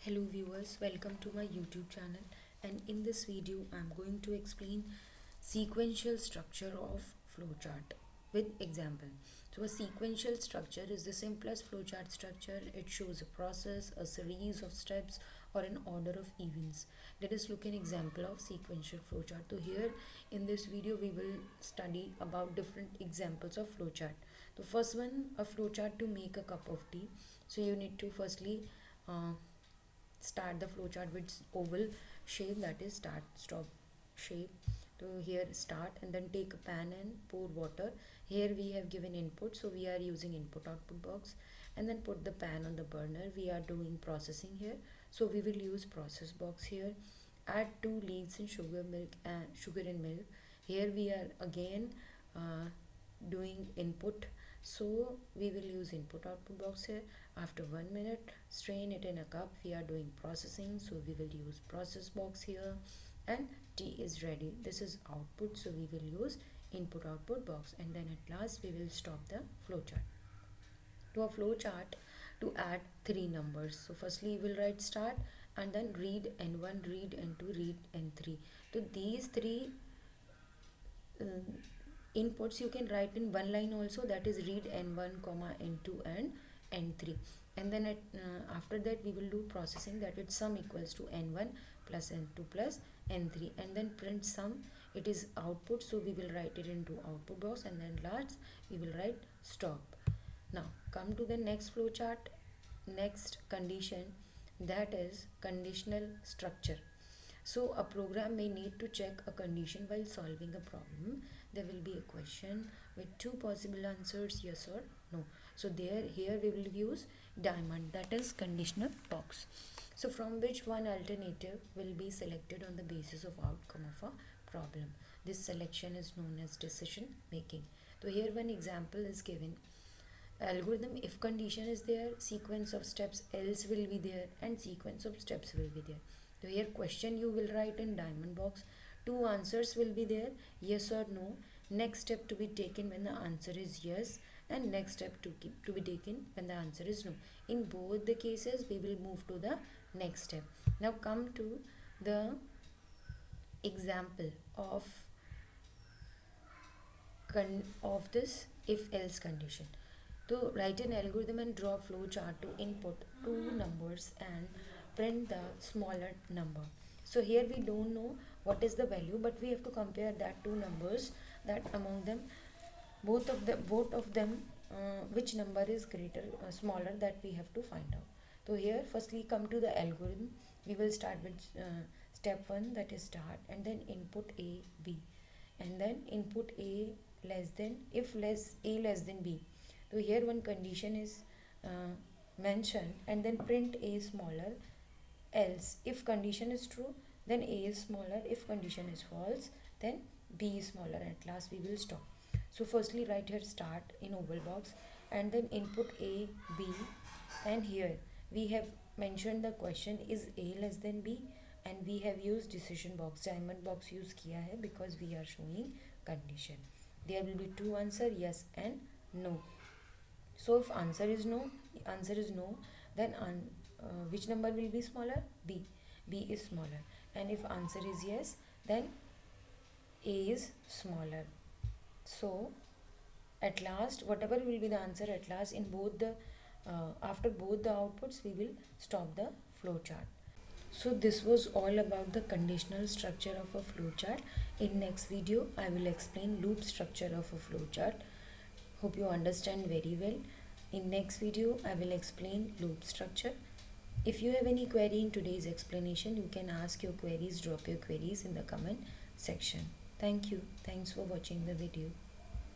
Hello viewers, welcome to my YouTube channel, and in this video I'm going to explain sequential structure of flowchart with example. So a sequential structure is the simplest flowchart structure. It shows a process, a series of steps, or an order of events. Let us look an example of sequential flowchart. So here in this video we will study about different examples of flowchart. The first one, a flowchart to make a cup of tea. So you need to firstly start the flowchart with oval shape, that is start stop shape. So here start, and then take a pan and pour water. Here we have given input, so we are using input output box, and then put the pan on the burner. We are doing processing here, so we will use process box here. Add 2 leaves in sugar and milk. Here we are again doing input, so we will use input output box here. After 1 minute, strain it in a cup. We are doing processing, so we will use process box here, and tea is ready. This is output, so we will use input output box, and then at last we will stop the flowchart. To a flowchart, to add 3 numbers, so firstly we will write start, and then read n1, read n2, read n3. So these 3 inputs you can write in one line also, that is read n1 comma n2 and n3, and then after that we will do processing, that is sum equals to n1 plus n2 plus n3, and then print sum. It is output, so we will write it into output box, and then last we will write stop. Now come to the next flowchart, next condition, that is conditional structure. So a program may need to check a condition while solving a problem. There will be a question with 2 possible answers, yes or no. So here we will use diamond, that is conditional box. So from which one alternative will be selected on the basis of outcome of a problem. This selection is known as decision making. So here one example is given. Algorithm, if condition is there, sequence of steps else will be there, and sequence of steps will be there. So here question you will write in diamond box. 2 answers will be there, yes or no. Next step to be taken when the answer is yes, and next step to be taken when the answer is no. In both the cases we will move to the next step. Now come to the example of this if else condition. To write an algorithm and draw a flow chart to input 2 numbers and print the smaller number. So here we don't know what is the value, but we have to compare that 2 numbers, that among them both of them which number is greater smaller, that we have to find out. So here firstly come to the algorithm. We will start with step 1, that is start, and then input a b, and then input a less than, if a less than b. So here one condition is mentioned, and then print a smaller, else if condition is true then a is smaller, if condition is false then b is smaller. At last we will stop. So firstly write here start in oval box, and then input a b, and here we have mentioned the question is a less than b, and we have used decision box, diamond box use kiya hai because we are showing condition. There will be 2 answer, yes and no. So if answer is no, then which number will be smaller? B is smaller. And if answer is yes, then a is smaller. So at last whatever will be the answer at last in both the after both the outputs, we will stop the flowchart. So this was all about the conditional structure of a flowchart. In next video I will explain loop structure of a flowchart. Hope you understand very well. In next video I will explain loop structure. If you have any query in today's explanation, you can ask your queries, drop your queries in the comment section. Thank you. Thanks for watching the video.